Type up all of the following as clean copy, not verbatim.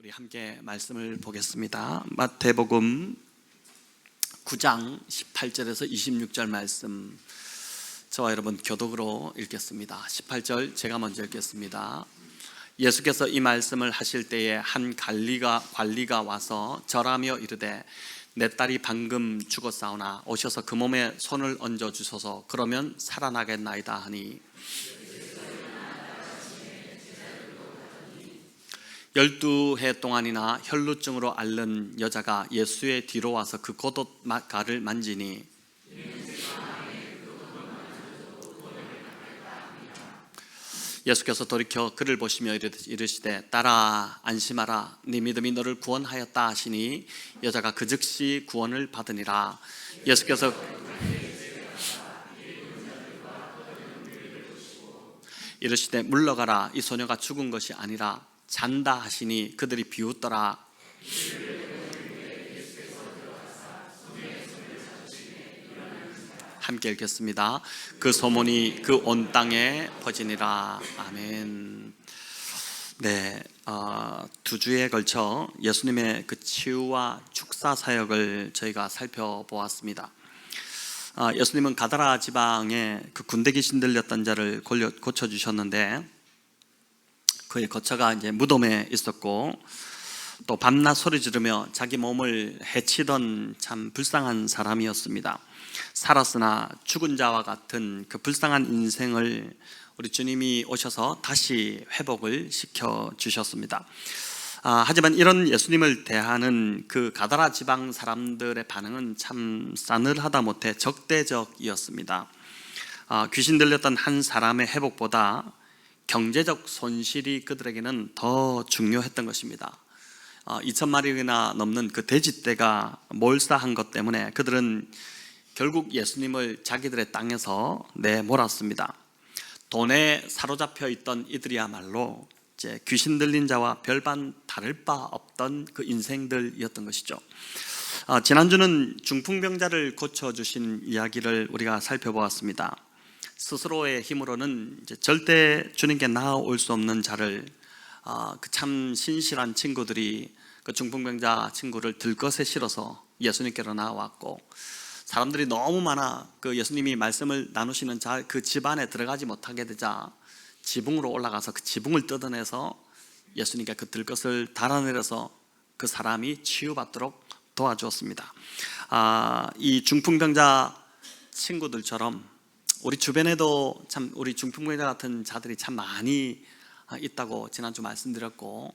우리 함께 말씀을 보겠습니다. 마태복음 9장 18절에서 26절 말씀, 저와 여러분 교독으로 읽겠습니다. 18절 제가 먼저 읽겠습니다. 예수께서 이 말씀을 하실 때에 한 관리가 와서 절하며 이르되 내 딸이 방금 죽었사오나 오셔서 그 몸에 손을 얹어 주소서. 그러면 살아나겠나이다 하니 12해 동안이나 혈루증으로 앓는 여자가 예수의 뒤로 와서 그 겉옷가를 만지니 예수께서 돌이켜 그를 보시며 이르시되 딸아 안심하라, 네 믿음이 너를 구원하였다 하시니 여자가 그 즉시 구원을 받으니라. 예수께서 이르시되 물러가라, 이 소녀가 죽은 것이 아니라 잔다 하시니 그들이 비웃더라. 함께 읽겠습니다. 그 소문이 그 온 땅에 퍼지니라. 아멘. 네, 두 주에 걸쳐 예수님의 그 치유와 축사 사역을 저희가 살펴보았습니다. 예수님은 가다라 지방에 그 군대 귀신 들렸던 자를 고쳐주셨는데, 그의 거처가 이제 무덤에 있었고, 또 밤낮 소리 지르며 자기 몸을 해치던 참 불쌍한 사람이었습니다. 살았으나 죽은 자와 같은 그 불쌍한 인생을 우리 주님이 오셔서 다시 회복을 시켜주셨습니다. 하지만 이런 예수님을 대하는 그 가다라 지방 사람들의 반응은 참 싸늘하다 못해 적대적이었습니다. 귀신 들렸던 한 사람의 회복보다 경제적 손실이 그들에게는 더 중요했던 것입니다. 2,000마리나 넘는 그 돼지떼가 몰사한 것 때문에 그들은 결국 예수님을 자기들의 땅에서 내몰았습니다. 돈에 사로잡혀 있던 이들이야말로 이제 귀신 들린 자와 별반 다를 바 없던 그 인생들이었던 것이죠. 지난주는 중풍병자를 고쳐주신 이야기를 우리가 살펴보았습니다. 스스로의 힘으로는 이제 절대 주님께 나아올 수 없는 자를 그 참 신실한 친구들이 그 중풍병자 친구를 들것에 실어서 예수님께로 나왔고, 사람들이 너무 많아 그 예수님이 말씀을 나누시는 그 집 안에 들어가지 못하게 되자 지붕으로 올라가서 그 지붕을 뜯어내서 예수님께 그 들것을 달아내려서 그 사람이 치유받도록 도와주었습니다. 이 중풍병자 친구들처럼 우리 주변에도 참 우리 중풍병자 같은 자들이 참 많이 있다고 지난주 말씀드렸고,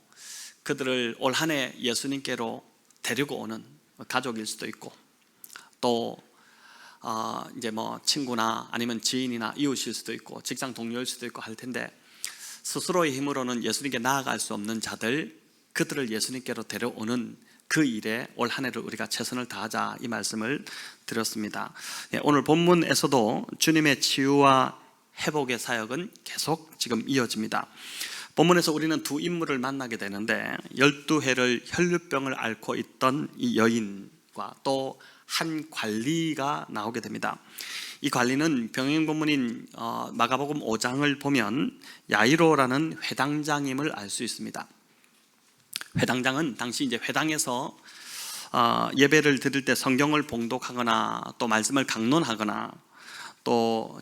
그들을 올 한 해 예수님께로 데리고 오는 가족일 수도 있고, 또 이제 뭐 친구나 아니면 지인이나 이웃일 수도 있고 직장 동료일 수도 있고 할 텐데, 스스로의 힘으로는 예수님께 나아갈 수 없는 자들, 그들을 예수님께로 데려오는 그 일에 올 한 해를 우리가 최선을 다하자, 이 말씀을 드렸습니다. 오늘 본문에서도 주님의 치유와 회복의 사역은 계속 지금 이어집니다. 본문에서 우리는 두 인물을 만나게 되는데, 12해를 혈루병을 앓고 있던 이 여인과 또 한 관리가 나오게 됩니다. 이 관리는 병행 본문인 마가복음 5장을 보면 야이로라는 회당장임을 알 수 있습니다. 회당장은 당시 이제 회당에서 예배를 드릴 때 성경을 봉독하거나 또 말씀을 강론하거나 또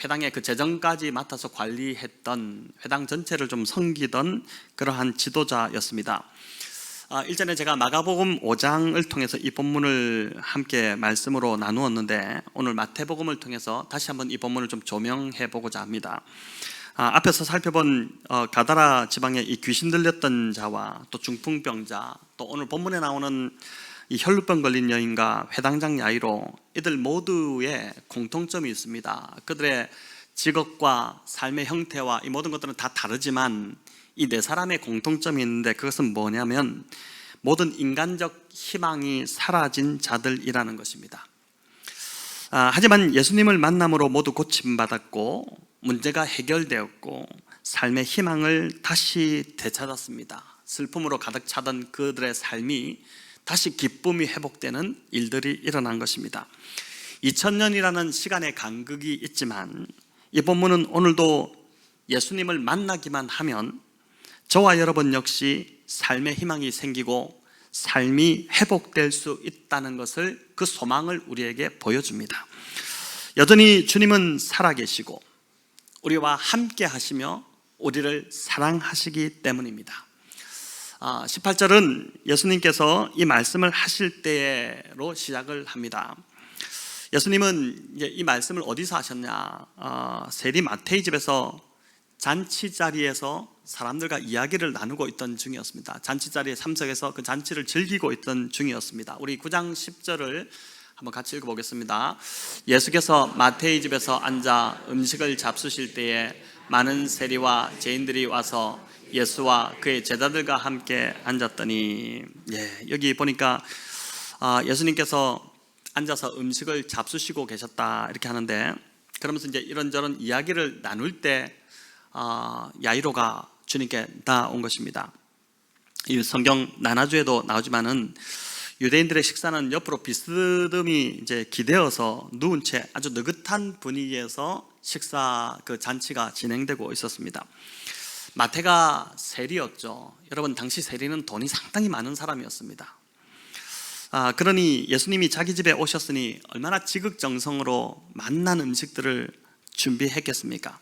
회당의 그 재정까지 맡아서 관리했던, 회당 전체를 좀 섬기던 그러한 지도자였습니다. 일전에 제가 마가복음 5장을 통해서 이 본문을 함께 말씀으로 나누었는데, 오늘 마태복음을 통해서 다시 한번 이 본문을 좀 조명해 보고자 합니다. 앞에서 살펴본 가다라 지방의 이 귀신 들렸던 자와 또 중풍병자, 또 오늘 본문에 나오는 이 혈루병 걸린 여인과 회당장 야이로, 이들 모두의 공통점이 있습니다. 그들의 직업과 삶의 형태와 이 모든 것들은 다 다르지만 이 네 사람의 공통점이 있는데, 그것은 뭐냐면 모든 인간적 희망이 사라진 자들이라는 것입니다. 하지만 예수님을 만남으로 모두 고침받았고 문제가 해결되었고 삶의 희망을 다시 되찾았습니다. 슬픔으로 가득 차던 그들의 삶이 다시 기쁨이 회복되는 일들이 일어난 것입니다. 2000년이라는 시간의 간극이 있지만 이 본문은 오늘도 예수님을 만나기만 하면 저와 여러분 역시 삶의 희망이 생기고 삶이 회복될 수 있다는 것을, 그 소망을 우리에게 보여줍니다. 여전히 주님은 살아계시고 우리와 함께 하시며 우리를 사랑하시기 때문입니다. 18절은 예수님께서 이 말씀을 하실 때로 시작을 합니다. 예수님은 이 말씀을 어디서 하셨냐? 세리 마태의 집에서 잔치 자리에서 사람들과 이야기를 나누고 있던 중이었습니다. 잔치 자리에 참석해서 그 잔치를 즐기고 있던 중이었습니다. 우리 9장 10절을 한번 같이 읽어보겠습니다. 예수께서 마태의 집에서 앉아 음식을 잡수실 때에 많은 세리와 죄인들이 와서 예수와 그의 제자들과 함께 앉았더니, 여기 보니까 예수님께서 앉아서 음식을 잡수시고 계셨다 이렇게 하는데, 그러면서 이제 이런저런 이야기를 나눌 때 야이로가 주님께 나온 것입니다. 이 성경 나나주에도 나오지만은 유대인들의 식사는 옆으로 비스듬히 이제 기대어서 누운 채 아주 느긋한 분위기에서 식사 그 잔치가 진행되고 있었습니다. 마태가 세리였죠. 여러분, 당시 세리는 돈이 상당히 많은 사람이었습니다. 그러니 예수님이 자기 집에 오셨으니 얼마나 지극정성으로 맛난 음식들을 준비했겠습니까?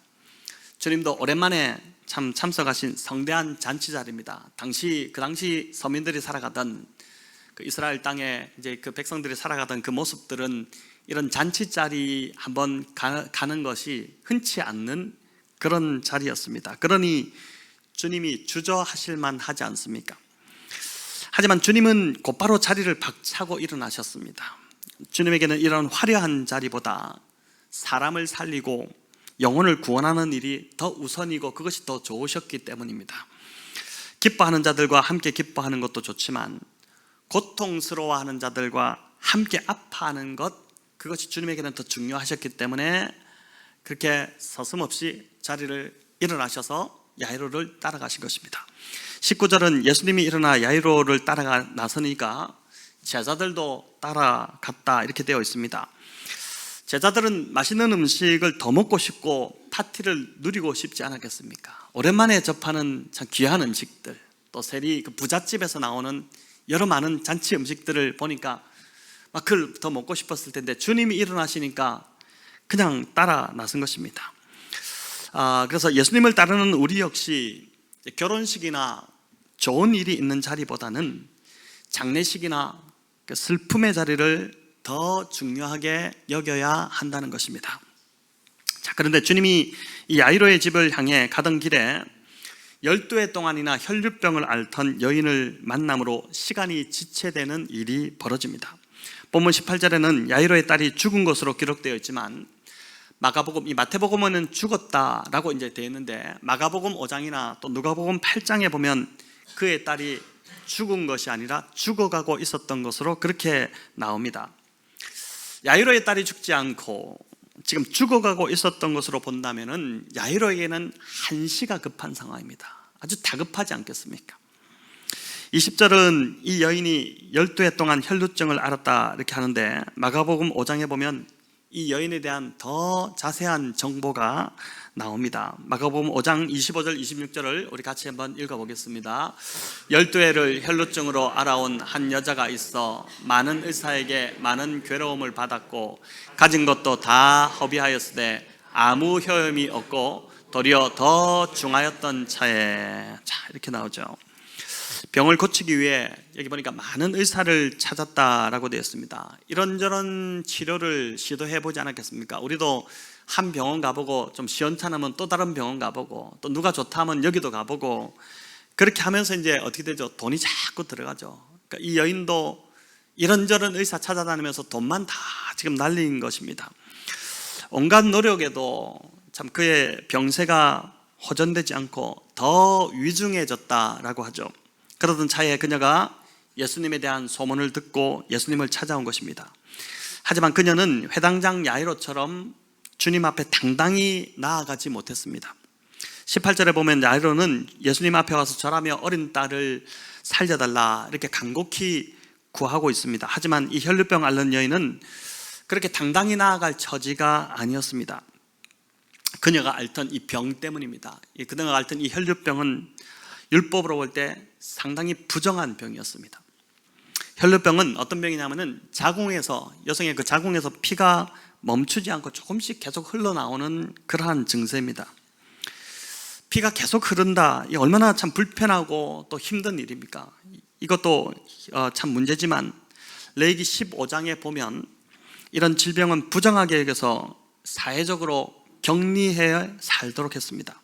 주님도 오랜만에 참석하신 성대한 잔치 자리입니다. 그 당시 서민들이 살아가던 그 이스라엘 땅에 이제 그 백성들이 살아가던 그 모습들은 이런 잔치 자리 한번 가는 것이 흔치 않는 그런 자리였습니다. 그러니 주님이 주저하실 만하지 않습니까? 하지만 주님은 곧바로 자리를 박차고 일어나셨습니다. 주님에게는 이런 화려한 자리보다 사람을 살리고 영혼을 구원하는 일이 더 우선이고 그것이 더 좋으셨기 때문입니다. 기뻐하는 자들과 함께 기뻐하는 것도 좋지만 고통스러워하는 자들과 함께 아파하는 것, 그것이 주님에게는 더 중요하셨기 때문에 그렇게 서슴없이 자리를 일어나셔서 야이로를 따라가신 것입니다. 19절은 예수님이 일어나 야이로를 따라가 나서니까 제자들도 따라갔다 이렇게 되어 있습니다. 제자들은 맛있는 음식을 더 먹고 싶고 파티를 누리고 싶지 않았겠습니까? 오랜만에 접하는 참 귀한 음식들, 또 세리 그 부잣집에서 나오는 여러 많은 잔치 음식들을 보니까 막 그걸 더 먹고 싶었을 텐데 주님이 일어나시니까 그냥 따라 나선 것입니다. 그래서 예수님을 따르는 우리 역시 결혼식이나 좋은 일이 있는 자리보다는 장례식이나 슬픔의 자리를 더 중요하게 여겨야 한다는 것입니다. 자, 그런데 주님이 이 야이로의 집을 향해 가던 길에 12해 동안이나 혈류병을 앓던 여인을 만남으로 시간이 지체되는 일이 벌어집니다. 본문 18절에는 야이로의 딸이 죽은 것으로 기록되어 있지만 이 마태복음은 죽었다라고 이제 되어 있는데 마가복음 5장이나 또 누가복음 8장에 보면 그의 딸이 죽은 것이 아니라 죽어가고 있었던 것으로 그렇게 나옵니다. 야이로의 딸이 죽지 않고 지금 죽어가고 있었던 것으로 본다면은 야이로에게는 한시가 급한 상황입니다. 아주 다급하지 않겠습니까? 20절은 이 여인이 12해 동안 혈루증을 앓았다 이렇게 하는데 마가복음 5장에 보면 이 여인에 대한 더 자세한 정보가 나옵니다. 마가복음 5장 25절 26절을 우리 같이 한번 읽어보겠습니다. 12해를 혈루증으로 앓아온 한 여자가 있어 많은 의사에게 많은 괴로움을 받았고 가진 것도 다 허비하였으되 아무 효험이 없고 도리어 더 중하였던 차에, 자, 이렇게 나오죠. 병을 고치기 위해 여기 보니까 많은 의사를 찾았다라고 되어 있습니다. 이런저런 치료를 시도해보지 않았겠습니까? 우리도 한 병원 가보고 좀 시원찮으면 또 다른 병원 가보고 또 누가 좋다 하면 여기도 가보고 그렇게 하면서 이제 어떻게 되죠? 돈이 자꾸 들어가죠. 그러니까 이 여인도 이런저런 의사 찾아다니면서 돈만 다 지금 날린 것입니다. 온갖 노력에도 참 그의 병세가 호전되지 않고 더 위중해졌다라고 하죠. 그러던 차에 그녀가 예수님에 대한 소문을 듣고 예수님을 찾아온 것입니다. 하지만 그녀는 회당장 야이로처럼 주님 앞에 당당히 나아가지 못했습니다. 18절에 보면 야이로는 예수님 앞에 와서 절하며 어린 딸을 살려달라 이렇게 간곡히 구하고 있습니다. 하지만 이 혈류병 앓는 여인은 그렇게 당당히 나아갈 처지가 아니었습니다. 그녀가 앓던 이 병 때문입니다. 그녀가 앓던 이 혈류병은 율법으로 볼 때 상당히 부정한 병이었습니다. 혈루병은 어떤 병이냐면은 자궁에서, 여성의 그 자궁에서 피가 멈추지 않고 조금씩 계속 흘러나오는 그러한 증세입니다. 피가 계속 흐른다, 이 얼마나 참 불편하고 또 힘든 일입니까? 이것도 참 문제지만 레위기 15장에 보면 이런 질병은 부정하게 여겨서 사회적으로 격리해 살도록 했습니다.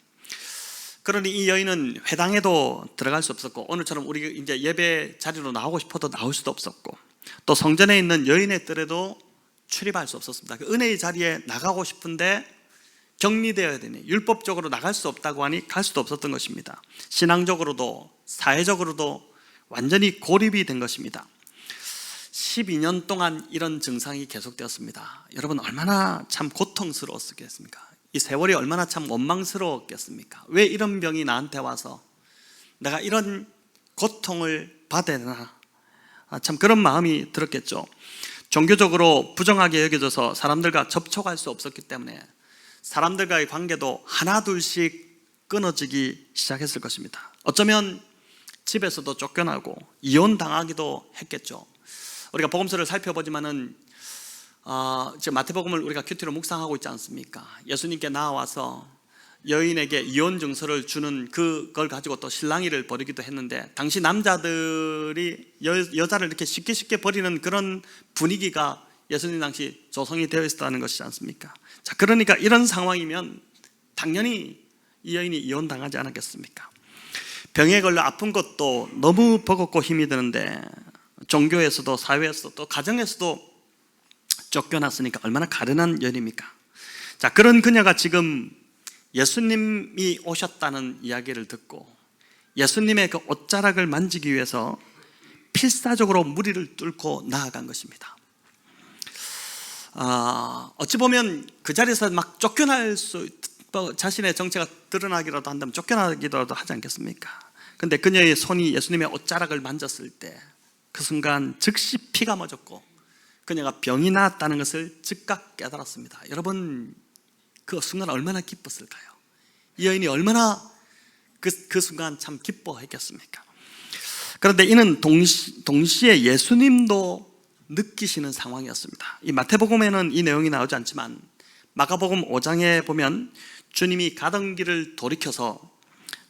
그러니 이 여인은 회당에도 들어갈 수 없었고, 오늘처럼 우리 이제 예배 자리로 나오고 싶어도 나올 수도 없었고, 또 성전에 있는 여인의 뜰에도 출입할 수 없었습니다. 그 은혜의 자리에 나가고 싶은데 격리되어야 되니 율법적으로 나갈 수 없다고 하니 갈 수도 없었던 것입니다. 신앙적으로도 사회적으로도 완전히 고립이 된 것입니다. 12년 동안 이런 증상이 계속되었습니다. 여러분 얼마나 참 고통스러웠겠습니까? 이 세월이 얼마나 참 원망스러웠겠습니까? 왜 이런 병이 나한테 와서 내가 이런 고통을 받아야 되나? 참 그런 마음이 들었겠죠. 종교적으로 부정하게 여겨져서 사람들과 접촉할 수 없었기 때문에 사람들과의 관계도 하나 둘씩 끊어지기 시작했을 것입니다. 어쩌면 집에서도 쫓겨나고 이혼당하기도 했겠죠. 우리가 복음서를 살펴보지만은 지금 마태복음을 우리가 큐티로 묵상하고 있지 않습니까? 예수님께 나와서 여인에게 이혼 증서를 주는 그걸 가지고 또 실랑이를 벌이기도 했는데, 당시 남자들이 여자를 이렇게 쉽게 버리는 그런 분위기가 예수님 당시 조성이 되어 있었다는 것이지 않습니까? 자, 그러니까 이런 상황이면 당연히 이 여인이 이혼당하지 않았겠습니까? 병에 걸려 아픈 것도 너무 버겁고 힘이 드는데 종교에서도 사회에서도 또 가정에서도 쫓겨났으니까 얼마나 가련한 여인입니까? 자, 그런 그녀가 지금 예수님이 오셨다는 이야기를 듣고 예수님의 그 옷자락을 만지기 위해서 필사적으로 무리를 뚫고 나아간 것입니다. 어찌 보면 그 자리에서 막 쫓겨날 수, 자신의 정체가 드러나기라도 한다면 쫓겨나기도 하지 않겠습니까? 근데 그녀의 손이 예수님의 옷자락을 만졌을 때 그 순간 즉시 피가 멎었고 그녀가 병이 나았다는 것을 즉각 깨달았습니다. 여러분, 그 순간 얼마나 기뻤을까요? 이 여인이 얼마나 그 순간 참 기뻐했겠습니까? 그런데 이는 동시에 예수님도 느끼시는 상황이었습니다. 이 마태복음에는 이 내용이 나오지 않지만 마가복음 5장에 보면 주님이 가던 길을 돌이켜서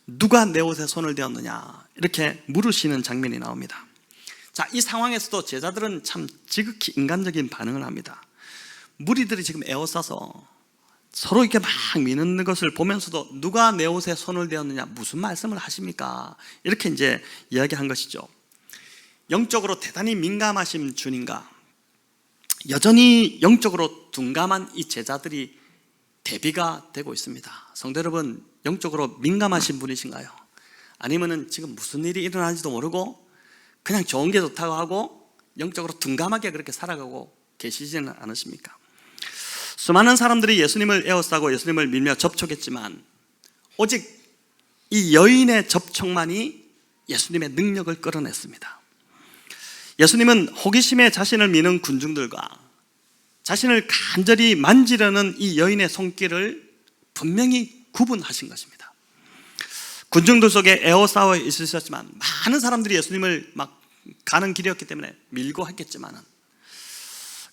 누가 내 옷에 손을 대었느냐 이렇게 물으시는 장면이 나옵니다. 자, 이 상황에서도 제자들은 참 지극히 인간적인 반응을 합니다. 무리들이 지금 에워싸서 서로 이렇게 막 미는 것을 보면서도 누가 내 옷에 손을 대었느냐, 무슨 말씀을 하십니까? 이렇게 이제 이야기한 것이죠. 영적으로 대단히 민감하신 주님과 여전히 영적으로 둔감한 이 제자들이 대비가 되고 있습니다. 성도 여러분, 영적으로 민감하신 분이신가요? 아니면은 지금 무슨 일이 일어나는지도 모르고 그냥 좋은 게 좋다고 하고 영적으로 둔감하게 그렇게 살아가고 계시지는 않으십니까? 수많은 사람들이 예수님을 에워싸고 예수님을 밀며 접촉했지만 오직 이 여인의 접촉만이 예수님의 능력을 끌어냈습니다. 예수님은 호기심에 자신을 미는 군중들과 자신을 간절히 만지려는 이 여인의 손길을 분명히 구분하신 것입니다. 군중들 속에 에워싸워 있으셨지만 많은 사람들이 예수님을 막 가는 길이었기 때문에 밀고 했겠지만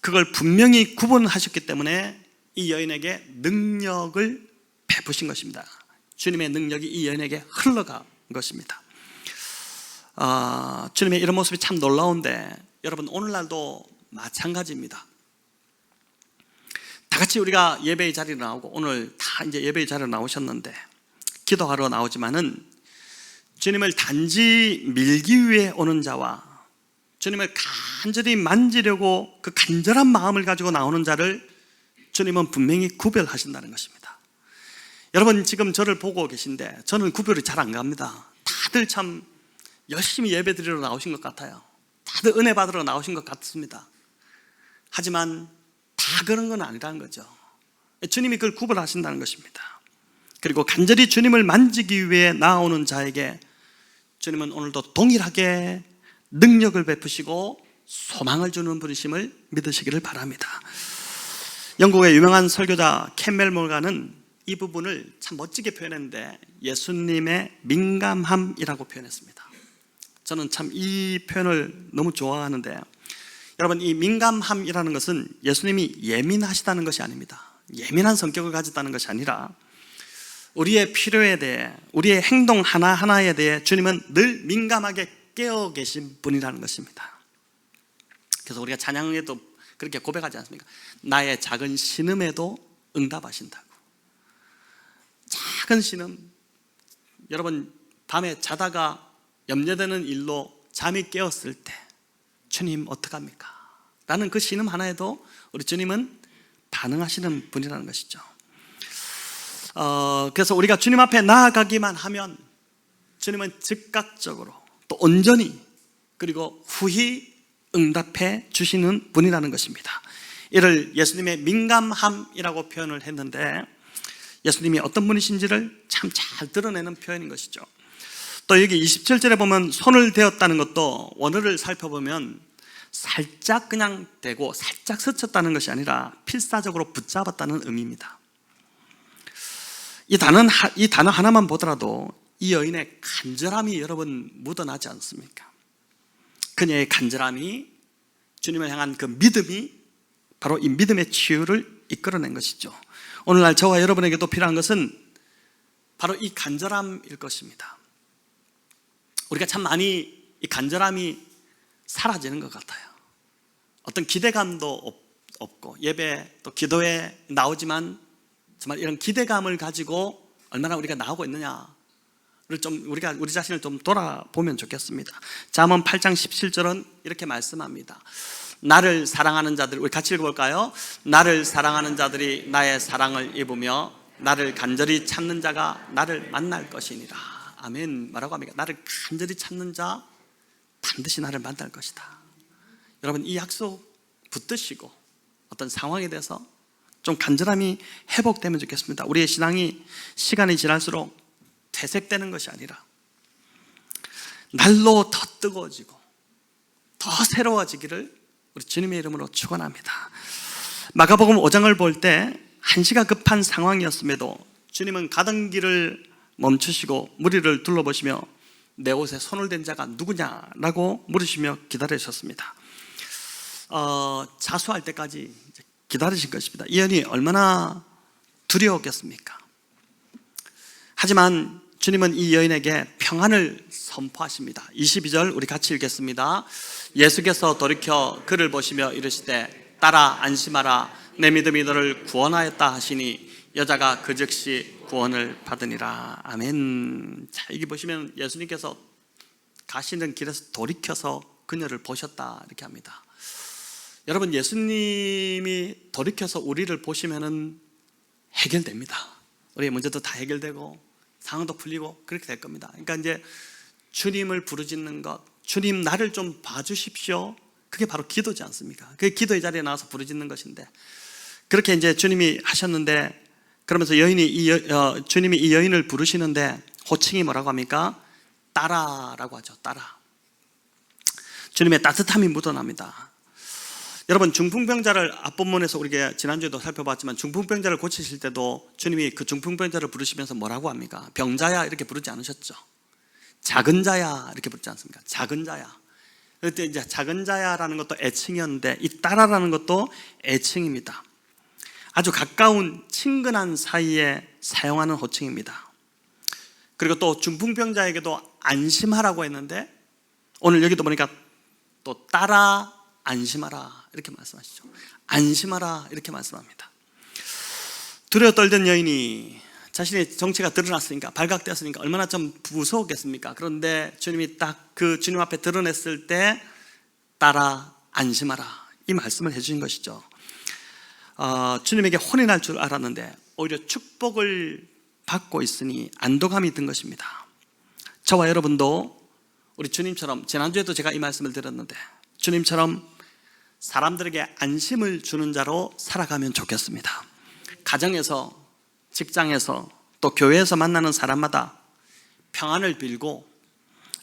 그걸 분명히 구분하셨기 때문에 이 여인에게 능력을 베푸신 것입니다. 주님의 능력이 이 여인에게 흘러간 것입니다. 주님의 이런 모습이 참 놀라운데 여러분, 오늘날도 마찬가지입니다. 다 같이 우리가 예배의 자리로 나오고 오늘 다 이제 예배의 자리로 나오셨는데 기도하러 나오지만은 주님을 단지 밀기 위해 오는 자와 주님을 간절히 만지려고 그 간절한 마음을 가지고 나오는 자를 주님은 분명히 구별하신다는 것입니다. 여러분, 지금 저를 보고 계신데 저는 구별이 잘 안 갑니다. 다들 참 열심히 예배 드리러 나오신 것 같아요. 다들 은혜 받으러 나오신 것 같습니다. 하지만 다 그런 건 아니라는 거죠. 주님이 그걸 구별하신다는 것입니다. 그리고 간절히 주님을 만지기 위해 나오는 자에게 주님은 오늘도 동일하게 능력을 베푸시고 소망을 주는 분이심을 믿으시기를 바랍니다. 영국의 유명한 설교자 캠 멜모간은 이 부분을 참 멋지게 표현했는데 예수님의 민감함이라고 표현했습니다. 저는 참 이 표현을 너무 좋아하는데, 여러분, 이 민감함이라는 것은 예수님이 예민하시다는 것이 아닙니다. 예민한 성격을 가졌다는 것이 아니라 우리의 필요에 대해, 우리의 행동 하나하나에 대해 주님은 늘 민감하게 깨어 계신 분이라는 것입니다. 그래서 우리가 찬양에도 그렇게 고백하지 않습니까? 나의 작은 신음에도 응답하신다고. 작은 신음, 여러분 밤에 자다가 염려되는 일로 잠이 깨었을 때 주님 어떡합니까? 라는 그 신음 하나에도 우리 주님은 반응하시는 분이라는 것이죠. 그래서 우리가 주님 앞에 나아가기만 하면 주님은 즉각적으로 또 온전히 그리고 후히 응답해 주시는 분이라는 것입니다. 이를 예수님의 민감함이라고 표현을 했는데, 예수님이 어떤 분이신지를 참 잘 드러내는 표현인 것이죠. 또 여기 27절에 보면 손을 대었다는 것도 원어를 살펴보면 살짝 그냥 대고 살짝 스쳤다는 것이 아니라 필사적으로 붙잡았다는 의미입니다. 이 단어 하나만 보더라도 이 여인의 간절함이 여러분 묻어나지 않습니까? 그녀의 간절함이, 주님을 향한 그 믿음이 바로 이 믿음의 치유를 이끌어낸 것이죠. 오늘날 저와 여러분에게도 필요한 것은 바로 이 간절함일 것입니다. 우리가 참 많이 이 간절함이 사라지는 것 같아요. 어떤 기대감도 없고, 예배 또 기도에 나오지만 정말 이런 기대감을 가지고 얼마나 우리가 나오고 있느냐를 좀 우리 자신을 좀 돌아보면 좋겠습니다. 잠언 8장 17절은 이렇게 말씀합니다. 나를 사랑하는 자들, 우리 같이 읽어볼까요? 나를 사랑하는 자들이 나의 사랑을 입으며 나를 간절히 찾는 자가 나를 만날 것이니라. 아멘. 뭐라고 합니까? 나를 간절히 찾는 자 반드시 나를 만날 것이다. 여러분, 이 약속 붙드시고 어떤 상황에 대해서 좀 간절함이 회복되면 좋겠습니다. 우리의 신앙이 시간이 지날수록 퇴색되는 것이 아니라 날로 더 뜨거워지고 더 새로워지기를 우리 주님의 이름으로 축원합니다. 마가복음 5장을 볼 때 한시가 급한 상황이었음에도 주님은 가던 길을 멈추시고 무리를 둘러보시며 내 옷에 손을 댄 자가 누구냐라고 물으시며 기다리셨습니다. 자수할 때까지 기다리신 것입니다. 이 여인이 얼마나 두려웠겠습니까? 하지만 주님은 이 여인에게 평안을 선포하십니다. 22절 우리 같이 읽겠습니다. 예수께서 돌이켜 그를 보시며 이르시되 딸아 안심하라 내 믿음이 너를 구원하였다 하시니 여자가 그 즉시 구원을 받으니라. 아멘. 자, 여기 보시면 예수님께서 가시는 길에서 돌이켜서 그녀를 보셨다 이렇게 합니다. 여러분, 예수님이 돌이켜서 우리를 보시면은 해결됩니다. 우리의 문제도 다 해결되고 상황도 풀리고 그렇게 될 겁니다. 그러니까 이제 주님을 부르짖는 것, 주님 나를 좀 봐주십시오. 그게 바로 기도지 않습니까? 그게 기도의 자리에 나와서 부르짖는 것인데, 그렇게 이제 주님이 하셨는데, 그러면서 주님이 이 여인을 부르시는데 호칭이 뭐라고 합니까? 딸아라고 하죠. 딸아. 주님의 따뜻함이 묻어납니다. 여러분, 중풍병자를 앞본문에서 우리가 지난주에도 살펴봤지만 중풍병자를 고치실 때도 주님이 그 중풍병자를 부르시면서 뭐라고 합니까? 병자야 이렇게 부르지 않으셨죠? 작은 자야 이렇게 부르지 않습니까? 작은 자야. 그때 이제 작은 자야라는 것도 애칭이었는데 이 딸아라는 것도 애칭입니다. 아주 가까운 친근한 사이에 사용하는 호칭입니다. 그리고 또 중풍병자에게도 안심하라고 했는데 오늘 여기도 보니까 또 딸아 안심하라 이렇게 말씀하시죠. 안심하라 이렇게 말씀합니다. 두려워 떨던 여인이 자신의 정체가 드러났으니까, 발각되었으니까 얼마나 좀 무서웠겠습니까? 그런데 주님이 딱 그 주님 앞에 드러냈을 때 딸아 안심하라 이 말씀을 해주신 것이죠. 주님에게 혼이 날 줄 알았는데 오히려 축복을 받고 있으니 안도감이 든 것입니다. 저와 여러분도 우리 주님처럼, 지난주에도 제가 이 말씀을 드렸는데 주님처럼 사람들에게 안심을 주는 자로 살아가면 좋겠습니다. 가정에서, 직장에서, 또 교회에서 만나는 사람마다 평안을 빌고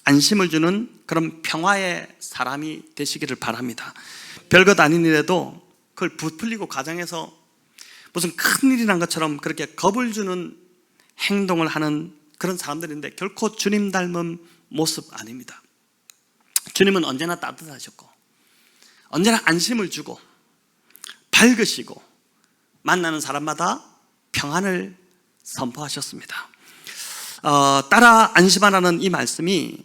안심을 주는 그런 평화의 사람이 되시기를 바랍니다. 별것 아닌 일에도 그걸 부풀리고 가정에서 무슨 큰일이 난 것처럼 그렇게 겁을 주는 행동을 하는 그런 사람들인데 결코 주님 닮은 모습 아닙니다. 주님은 언제나 따뜻하셨고 언제나 안심을 주고 밝으시고 만나는 사람마다 평안을 선포하셨습니다. 따라 안심하라는 이 말씀이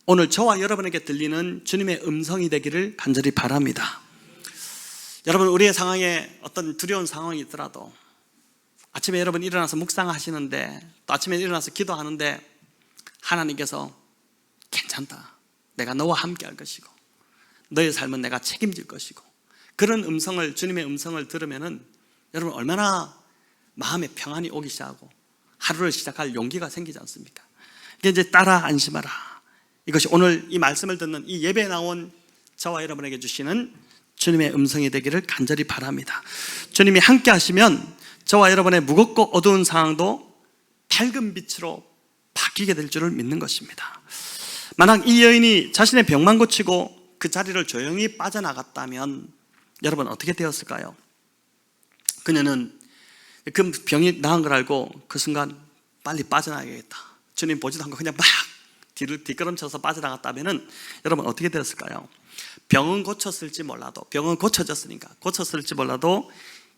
오늘 저와 여러분에게 들리는 주님의 음성이 되기를 간절히 바랍니다. 여러분, 우리의 상황에 어떤 두려운 상황이 있더라도 아침에 여러분 일어나서 묵상하시는데 또 아침에 일어나서 기도하는데 하나님께서 괜찮다, 내가 너와 함께 할 것이고 너의 삶은 내가 책임질 것이고 그런 음성을, 주님의 음성을 들으면은 여러분 얼마나 마음에 평안이 오기 시작하고 하루를 시작할 용기가 생기지 않습니까? 이게 이제 따라 안심하라, 이것이 오늘 이 말씀을 듣는 이 예배에 나온 저와 여러분에게 주시는 주님의 음성이 되기를 간절히 바랍니다. 주님이 함께 하시면 저와 여러분의 무겁고 어두운 상황도 밝은 빛으로 바뀌게 될 줄을 믿는 것입니다. 만약 이 여인이 자신의 병만 고치고 그 자리를 조용히 빠져나갔다면 여러분 어떻게 되었을까요? 그녀는 그 병이 나은 걸 알고 그 순간 빨리 빠져나가야겠다, 주님 보지도 않고 그냥 막 뒤를 뒷걸음쳐서 빠져나갔다면 여러분 어떻게 되었을까요? 병은 고쳤을지 몰라도, 병은 고쳤을지 몰라도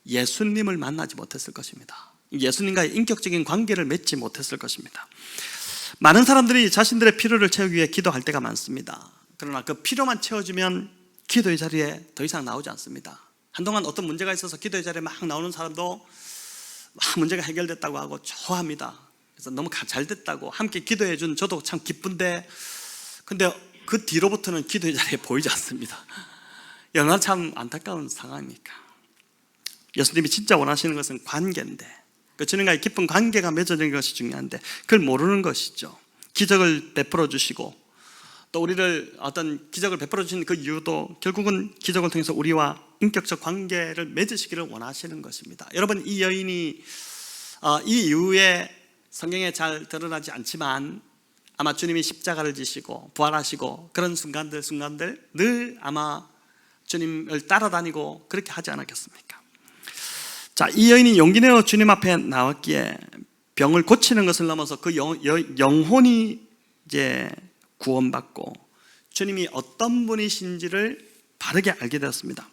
예수님을 만나지 못했을 것입니다. 예수님과의 인격적인 관계를 맺지 못했을 것입니다. 많은 사람들이 자신들의 필요를 채우기 위해 기도할 때가 많습니다. 그러나 그 필요만 채워주면 기도의 자리에 더 이상 나오지 않습니다. 한동안 어떤 문제가 있어서 기도의 자리에 막 나오는 사람도 문제가 해결됐다고 하고 좋아합니다. 그래서 너무 잘 됐다고 함께 기도해 준 저도 참 기쁜데, 근데 그 뒤로부터는 기도의 자리에 보이지 않습니다. 얼마나 참 안타까운 상황입니까? 예수님이 진짜 원하시는 것은 관계인데, 그 주님과의 깊은 관계가 맺어지는 것이 중요한데 그걸 모르는 것이죠. 기적을 베풀어 주시고 또 우리를 어떤 기적을 베풀어 주신 그 이유도 결국은 기적을 통해서 우리와 인격적 관계를 맺으시기를 원하시는 것입니다. 여러분, 이 여인이 이 이후에 성경에 잘 드러나지 않지만 아마 주님이 십자가를 지시고 부활하시고 그런 순간들 늘 아마 주님을 따라다니고 그렇게 하지 않았겠습니까? 자, 이 여인이 용기 내어 주님 앞에 나왔기에 병을 고치는 것을 넘어서 그 영혼이 이제 구원받고 주님이 어떤 분이신지를 바르게 알게 되었습니다.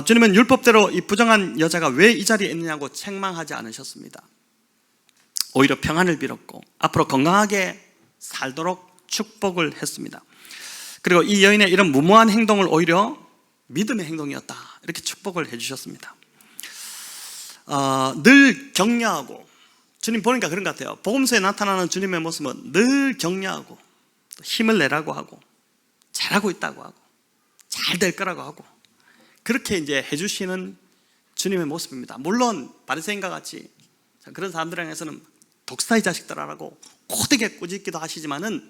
주님은 율법대로 이 부정한 여자가 왜 이 자리에 있느냐고 책망하지 않으셨습니다. 오히려 평안을 빌었고 앞으로 건강하게 살도록 축복을 했습니다. 그리고 이 여인의 이런 무모한 행동을 오히려 믿음의 행동이었다, 이렇게 축복을 해주셨습니다. 늘 격려하고, 주님 보니까 그런 것 같아요. 복음서에 나타나는 주님의 모습은 늘 격려하고 힘을 내라고 하고 잘하고 있다고 하고 잘 될 거라고 하고 그렇게 이제 해주시는 주님의 모습입니다. 물론 바리새인과 같이 그런 사람들 향해서는 독사의 자식들아라고 고되게 꾸짖기도 하시지만은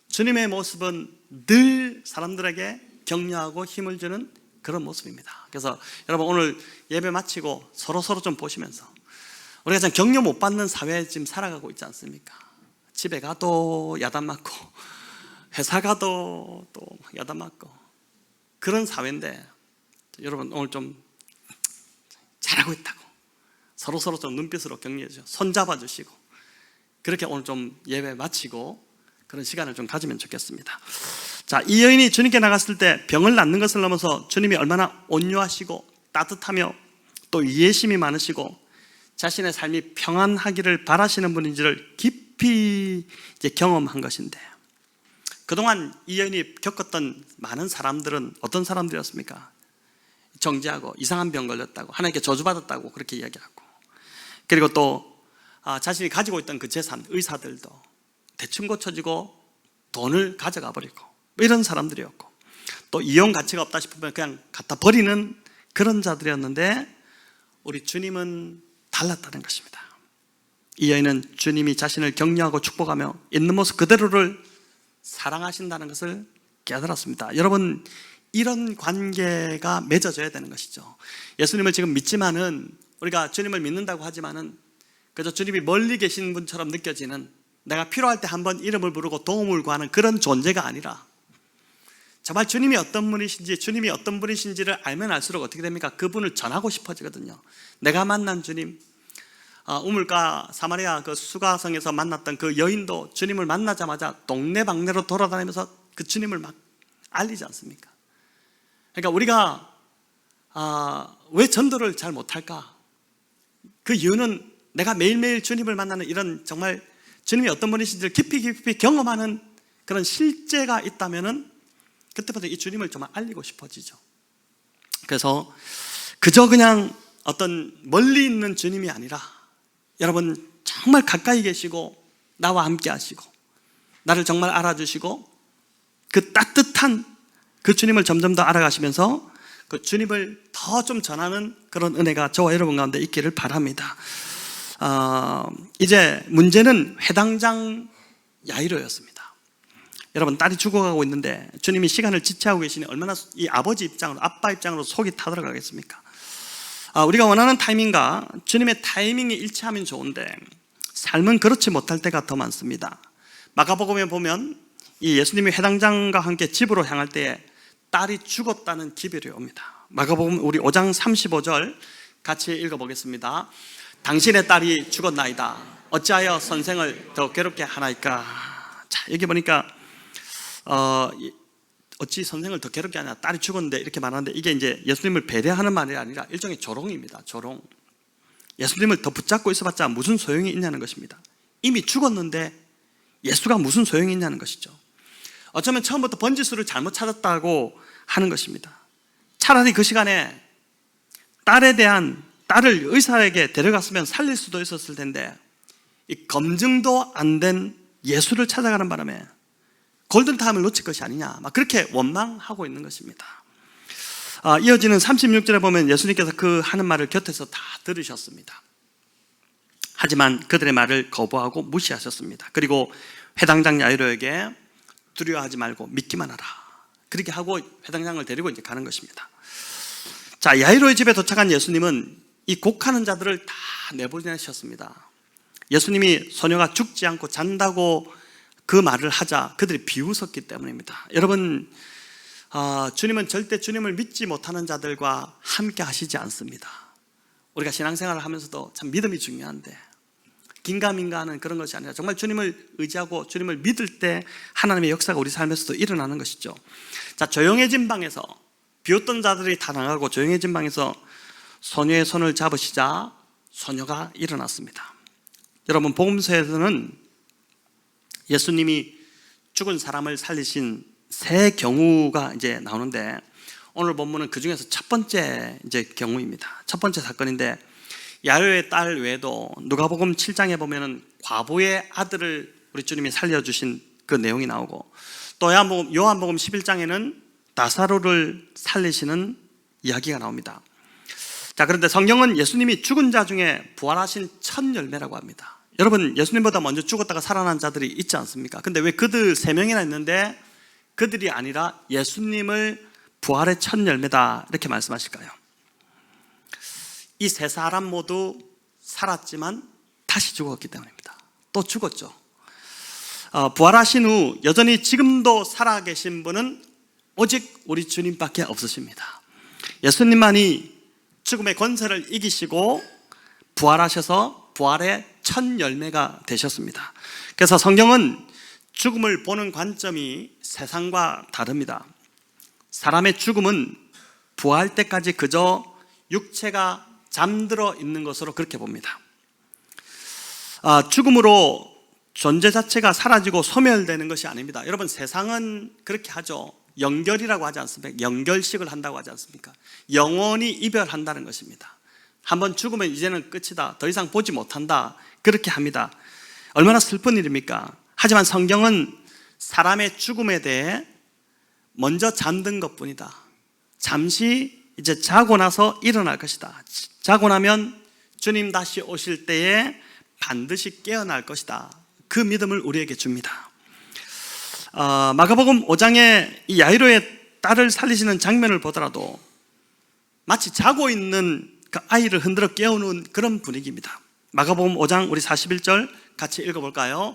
주님의 모습은 늘 사람들에게 격려하고 힘을 주는 그런 모습입니다. 그래서 여러분, 오늘 예배 마치고 서로 좀 보시면서 우리가 참 격려 못 받는 사회에 지금 살아가고 있지 않습니까? 집에 가도 야단 맞고 회사 가도 또 야단 맞고 그런 사회인데, 여러분 오늘 좀 잘하고 있다고 서로 좀 눈빛으로 격려해 주시고 손 잡아 주시고 그렇게 오늘 좀 예배 마치고 그런 시간을 좀 가지면 좋겠습니다. 자, 이 여인이 주님께 나갔을 때 병을 낫는 것을 넘어서 주님이 얼마나 온유하시고 따뜻하며 또 이해심이 많으시고 자신의 삶이 평안하기를 바라시는 분인지를 깊이 이제 경험한 것인데, 그동안 이 여인이 겪었던 많은 사람들은 어떤 사람들이었습니까? 정죄하고 이상한 병 걸렸다고, 하나님께 저주받았다고 그렇게 이야기하고, 그리고 또 자신이 가지고 있던 그 재산, 의사들도 대충 고쳐지고 돈을 가져가 버리고 이런 사람들이었고, 또 이용 가치가 없다 싶으면 그냥 갖다 버리는 그런 자들이었는데, 우리 주님은 달랐다는 것입니다. 이 여인은 주님이 자신을 격려하고 축복하며 있는 모습 그대로를 사랑하신다는 것을 깨달았습니다. 여러분, 이런 관계가 맺어져야 되는 것이죠. 예수님을 지금 믿지만은, 우리가 주님을 믿는다고 하지만은 그저 주님이 멀리 계신 분처럼 느껴지는, 내가 필요할 때 한번 이름을 부르고 도움을 구하는 그런 존재가 아니라 정말 주님이 어떤 분이신지, 주님이 어떤 분이신지를 알면 알수록 어떻게 됩니까? 그분을 전하고 싶어지거든요. 내가 만난 주님, 우물가 사마리아 그 수가성에서 만났던 그 여인도 주님을 만나자마자 동네방네로 돌아다니면서 그 주님을 막 알리지 않습니까? 그러니까 우리가 왜 전도를 잘 못할까? 그 이유는 내가 매일매일 주님을 만나는 이런 정말 주님이 어떤 분이신지를 깊이 경험하는 그런 실제가 있다면은 그때부터 이 주님을 정말 알리고 싶어지죠. 그래서 그저 그냥 어떤 멀리 있는 주님이 아니라 여러분 정말 가까이 계시고 나와 함께 하시고 나를 정말 알아주시고 그 따뜻한 그 주님을 점점 더 알아가시면서 그 주님을 더 좀 전하는 그런 은혜가 저와 여러분 가운데 있기를 바랍니다. 이제 문제는 회당장 야이로였습니다. 여러분, 딸이 죽어가고 있는데 주님이 시간을 지체하고 계시니 얼마나 이 아버지 입장으로, 아빠 입장으로 속이 타들어가겠습니까? 우리가 원하는 타이밍과 주님의 타이밍이 일치하면 좋은데 삶은 그렇지 못할 때가 더 많습니다. 마가복음에 보면 이 예수님이 회당장과 함께 집으로 향할 때에 딸이 죽었다는 기별이 옵니다. 마가복음 우리 5장 35절 같이 읽어보겠습니다. 당신의 딸이 죽었나이다. 어찌하여 선생을 더 괴롭게 하나이까? 자, 여기 보니까 어찌 선생을 더 괴롭게 하냐, 딸이 죽었는데 이렇게 말하는데 이게 이제 예수님을 배려하는 말이 아니라 일종의 조롱입니다. 조롱. 예수님을 더 붙잡고 있어봤자 무슨 소용이 있냐는 것입니다. 이미 죽었는데 예수가 무슨 소용이 있냐는 것이죠. 어쩌면 처음부터 번지수를 잘못 찾았다고 하는 것입니다. 차라리 그 시간에 딸을 의사에게 데려갔으면 살릴 수도 있었을 텐데 이 검증도 안 된 예수를 찾아가는 바람에 골든타임을 놓칠 것이 아니냐, 막 그렇게 원망하고 있는 것입니다. 이어지는 36절에 보면 예수님께서 그 하는 말을 곁에서 다 들으셨습니다. 하지만 그들의 말을 거부하고 무시하셨습니다. 그리고 회당장 야이로에게 두려워하지 말고 믿기만 하라, 그렇게 하고 회당장을 데리고 이제 가는 것입니다. 자, 야이로의 집에 도착한 예수님은 이 곡하는 자들을 다 내보내셨습니다. 예수님이 소녀가 죽지 않고 잔다고 그 말을 하자 그들이 비웃었기 때문입니다. 여러분, 주님은 절대 주님을 믿지 못하는 자들과 함께 하시지 않습니다. 우리가 신앙생활을 하면서도 참 믿음이 중요한데 긴가민가 하는 그런 것이 아니라 정말 주님을 의지하고 주님을 믿을 때 하나님의 역사가 우리 삶에서도 일어나는 것이죠. 자, 조용해진 방에서 비웃던 자들이 다 나가고 조용해진 방에서 소녀의 손을 잡으시자 소녀가 일어났습니다. 여러분, 복음서에서는 예수님이 죽은 사람을 살리신 세 경우가 이제 나오는데 오늘 본문은 그 중에서 첫 번째 이제 경우입니다. 첫 번째 사건인데 야이로의 딸 외에도 누가복음 7장에 보면은 과부의 아들을 우리 주님이 살려주신 그 내용이 나오고 또 요한복음 11장에는 나사로를 살리시는 이야기가 나옵니다. 자, 그런데 성경은 예수님이 죽은 자 중에 부활하신 첫 열매라고 합니다. 여러분, 예수님보다 먼저 죽었다가 살아난 자들이 있지 않습니까? 근데 왜 그들 3명이나 있는데 그들이 아니라 예수님을 부활의 첫 열매다 이렇게 말씀하실까요? 이 세 사람 모두 살았지만 다시 죽었기 때문입니다. 또 죽었죠. 부활하신 후 여전히 지금도 살아계신 분은 오직 우리 주님밖에 없으십니다. 예수님만이 죽음의 권세를 이기시고 부활하셔서 부활의 첫 열매가 되셨습니다. 그래서 성경은 죽음을 보는 관점이 세상과 다릅니다. 사람의 죽음은 부활 때까지 그저 육체가 잠들어 있는 것으로 그렇게 봅니다. 죽음으로 존재 자체가 사라지고 소멸되는 것이 아닙니다. 여러분, 세상은 그렇게 하죠. 영결이라고 하지 않습니까? 영결식을 한다고 하지 않습니까? 영원히 이별한다는 것입니다. 한번 죽으면 이제는 끝이다, 더 이상 보지 못한다, 그렇게 합니다. 얼마나 슬픈 일입니까? 하지만 성경은 사람의 죽음에 대해 먼저 잠든 것뿐이다, 잠시 이제 자고 나서 일어날 것이다, 자고 나면 주님 다시 오실 때에 반드시 깨어날 것이다, 그 믿음을 우리에게 줍니다. 마가복음 5장에 이 야이로의 딸을 살리시는 장면을 보더라도 마치 자고 있는 그 아이를 흔들어 깨우는 그런 분위기입니다. 마가복음 5장 우리 41절 같이 읽어볼까요?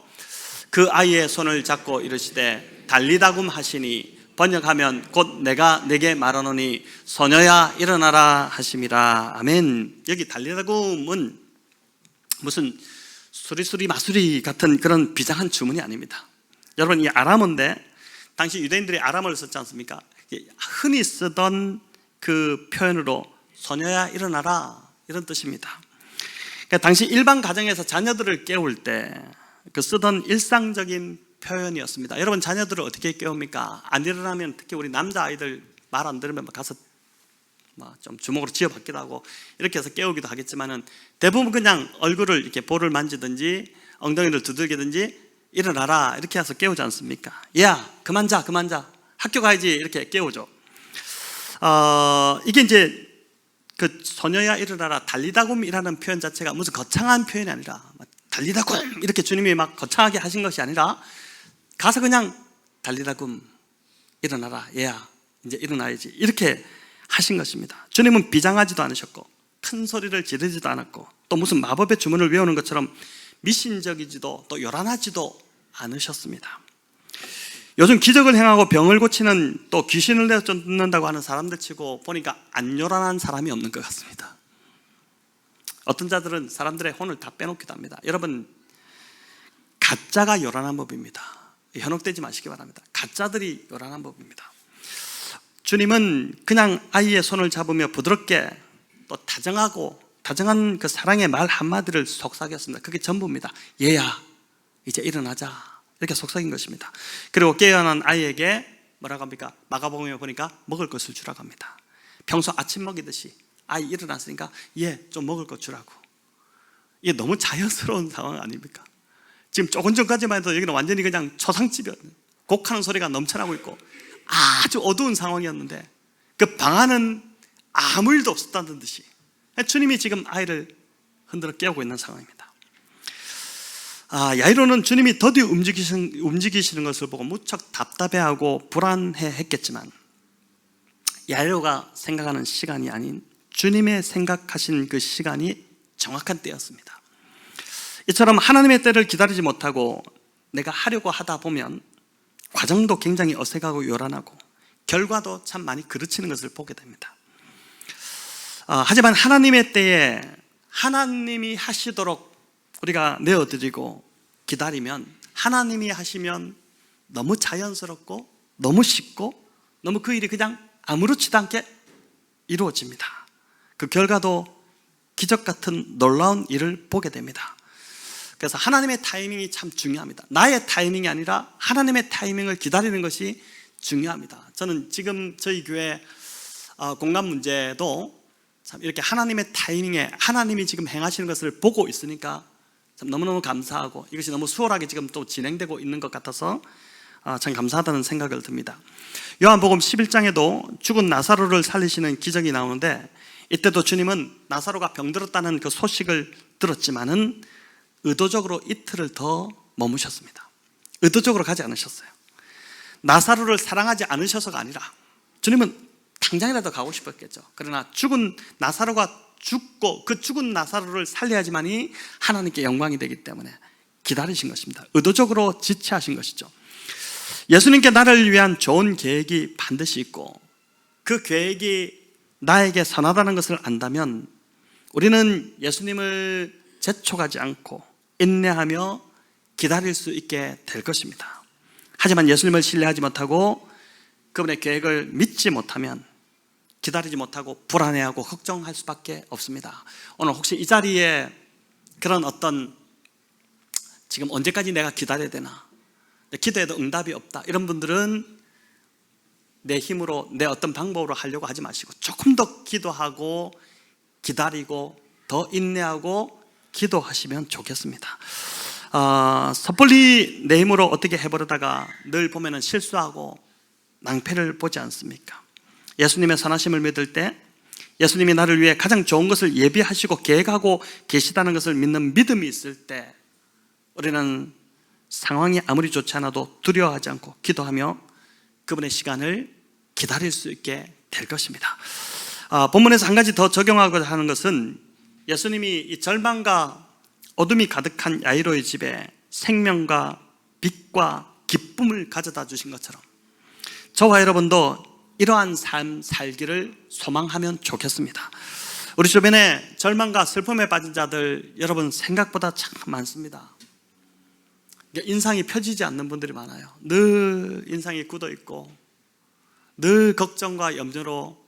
그 아이의 손을 잡고 이르시되 달리다굼 하시니 번역하면 곧 내가 내게 말하노니 소녀야 일어나라 하심이라. 아멘. 여기 달리다굼은 무슨 수리수리 마수리 같은 그런 비장한 주문이 아닙니다. 여러분, 이 아람어인데 당시 유대인들이 아람어를 썼지 않습니까? 흔히 쓰던 그 표현으로 소녀야 일어나라, 이런 뜻입니다. 그러니까 당시 일반 가정에서 자녀들을 깨울 때 그 쓰던 일상적인 표현이었습니다. 여러분, 자녀들을 어떻게 깨웁니까? 안 일어나면 특히 우리 남자아이들 말 안 들으면 가서 좀 주먹으로 쥐어받기도 하고 이렇게 해서 깨우기도 하겠지만은 대부분 그냥 얼굴을 이렇게 볼을 만지든지 엉덩이를 두들기든지 일어나라 이렇게 해서 깨우지 않습니까? 야, 그만 자, 그만 자, 학교 가야지, 이렇게 깨우죠. 이게 이제 그 소녀야 일어나라, 달리다굼이라는 표현 자체가 무슨 거창한 표현이 아니라, 달리다굼 이렇게 주님이 막 거창하게 하신 것이 아니라 가서 그냥 달리다굼 일어나라, 얘야 이제 일어나야지, 이렇게 하신 것입니다. 주님은 비장하지도 않으셨고 큰 소리를 지르지도 않았고 또 무슨 마법의 주문을 외우는 것처럼 미신적이지도 또 요란하지도 않으셨습니다. 요즘 기적을 행하고 병을 고치는, 또 귀신을 내쫓는다고 하는 사람들 치고 보니까 안 요란한 사람이 없는 것 같습니다. 어떤 자들은 사람들의 혼을 다 빼놓기도 합니다. 여러분, 가짜가 요란한 법입니다. 현혹되지 마시기 바랍니다. 가짜들이 요란한 법입니다. 주님은 그냥 아이의 손을 잡으며 부드럽게 또 다정한 그 사랑의 말 한마디를 속삭였습니다. 그게 전부입니다. 얘야 이제 일어나자, 이렇게 속삭인 것입니다. 그리고 깨어난 아이에게 뭐라고 합니까? 마가복음에 보니까 먹을 것을 주라고 합니다. 평소 아침 먹이듯이 아이 일어났으니까 얘 좀 먹을 것 주라고. 이게 너무 자연스러운 상황 아닙니까? 지금 조금 전까지만 해도 여기는 완전히 그냥 초상집이었는데 곡하는 소리가 넘쳐나고 있고 아주 어두운 상황이었는데 그 방 안은 아무 일도 없었다는 듯이 주님이 지금 아이를 흔들어 깨우고 있는 상황입니다. 야이로는 주님이 더디 움직이시는 것을 보고 무척 답답해하고 불안해했겠지만 야이로가 생각하는 시간이 아닌 주님의 생각하신 그 시간이 정확한 때였습니다. 이처럼 하나님의 때를 기다리지 못하고 내가 하려고 하다 보면 과정도 굉장히 어색하고 요란하고 결과도 참 많이 그르치는 것을 보게 됩니다. 하지만 하나님의 때에 하나님이 하시도록 우리가 내어드리고 기다리면, 하나님이 하시면 너무 자연스럽고 너무 쉽고 너무 그 일이 그냥 아무렇지도 않게 이루어집니다. 그 결과도 기적 같은 놀라운 일을 보게 됩니다. 그래서 하나님의 타이밍이 참 중요합니다. 나의 타이밍이 아니라 하나님의 타이밍을 기다리는 것이 중요합니다. 저는 지금 저희 교회 공간 문제도 참 이렇게 하나님의 타이밍에 하나님이 지금 행하시는 것을 보고 있으니까 참 너무너무 감사하고 이것이 너무 수월하게 지금 또 진행되고 있는 것 같아서 참 감사하다는 생각을 듭니다. 요한복음 11장에도 죽은 나사로를 살리시는 기적이 나오는데 이때도 주님은 나사로가 병들었다는 그 소식을 들었지만은 의도적으로 이틀을 더 머무셨습니다. 의도적으로 가지 않으셨어요. 나사로를 사랑하지 않으셔서가 아니라 주님은 당장이라도 가고 싶었겠죠. 그러나 죽은 나사로가 죽고 그 죽은 나사로를 살려야지만이 하나님께 영광이 되기 때문에 기다리신 것입니다. 의도적으로 지체하신 것이죠. 예수님께 나를 위한 좋은 계획이 반드시 있고 그 계획이 나에게 선하다는 것을 안다면 우리는 예수님을 재촉하지 않고 인내하며 기다릴 수 있게 될 것입니다. 하지만 예수님을 신뢰하지 못하고 그분의 계획을 믿지 못하면 기다리지 못하고 불안해하고 걱정할 수밖에 없습니다. 오늘 혹시 이 자리에 그런 어떤 지금 언제까지 내가 기다려야 되나, 기도해도 응답이 없다, 이런 분들은 내 힘으로 내 어떤 방법으로 하려고 하지 마시고 조금 더 기도하고 기다리고 더 인내하고 기도하시면 좋겠습니다. 섣불리 내 힘으로 어떻게 해보려다가 늘 보면은 실수하고 낭패를 보지 않습니까? 예수님의 선하심을 믿을 때 예수님이 나를 위해 가장 좋은 것을 예비하시고 계획하고 계시다는 것을 믿는 믿음이 있을 때 우리는 상황이 아무리 좋지 않아도 두려워하지 않고 기도하며 그분의 시간을 기다릴 수 있게 될 것입니다. 본문에서 한 가지 더 적용하고자 하는 것은 예수님이 이 절망과 어둠이 가득한 야이로의 집에 생명과 빛과 기쁨을 가져다 주신 것처럼 저와 여러분도 이러한 삶 살기를 소망하면 좋겠습니다. 우리 주변에 절망과 슬픔에 빠진 자들 여러분 생각보다 참 많습니다. 인상이 펴지지 않는 분들이 많아요. 늘 인상이 굳어 있고 늘 걱정과 염려로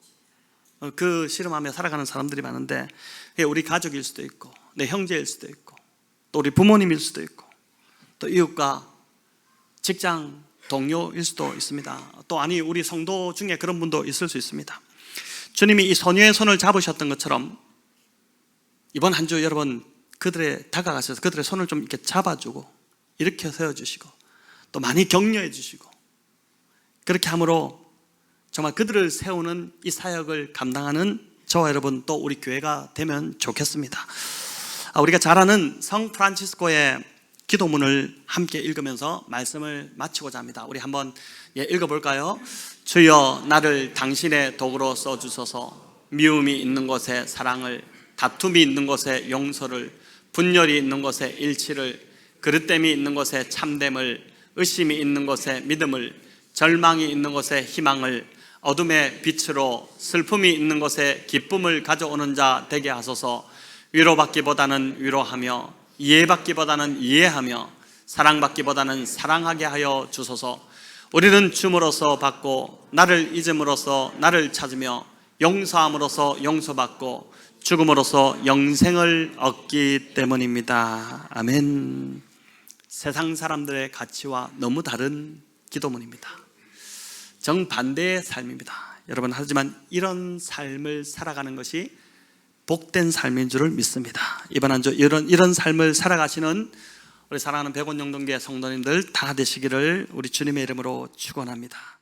그 씨름하며 살아가는 사람들이 많은데, 우리 가족일 수도 있고 내 형제일 수도 있고 또 우리 부모님일 수도 있고 또 이웃과 직장 동료일 수도 있습니다. 또 아니 우리 성도 중에 그런 분도 있을 수 있습니다. 주님이 이 소녀의 손을 잡으셨던 것처럼 이번 한 주 여러분 그들의 다가가셔서 그들의 손을 좀 이렇게 잡아주고 일으켜 세워주시고 또 많이 격려해 주시고, 그렇게 함으로 정말 그들을 세우는 이 사역을 감당하는 저와 여러분 또 우리 교회가 되면 좋겠습니다. 우리가 잘 아는 성 프란치스코의 기도문을 함께 읽으면서 말씀을 마치고자 합니다. 우리 한번 읽어볼까요? 주여 나를 당신의 도구로 써주소서. 미움이 있는 곳에 사랑을, 다툼이 있는 곳에 용서를, 분열이 있는 곳에 일치를, 그릇됨이 있는 곳에 참됨을, 의심이 있는 곳에 믿음을, 절망이 있는 곳에 희망을, 어둠의 빛으로 슬픔이 있는 곳에 기쁨을 가져오는 자 되게 하소서. 위로받기보다는 위로하며 이해받기보다는 이해하며 사랑받기보다는 사랑하게 하여 주소서. 우리는 줌으로써 받고 나를 잊음으로써 나를 찾으며 용서함으로써 용서받고 죽음으로써 영생을 얻기 때문입니다. 아멘. 세상 사람들의 가치와 너무 다른 기도문입니다. 정반대의 삶입니다. 여러분, 하지만 이런 삶을 살아가는 것이 복된 삶인 줄을 믿습니다. 이번 한 주 이런 삶을 살아가시는 우리 사랑하는 백원영동교회 성도님들 다 되시기를 우리 주님의 이름으로 축원합니다.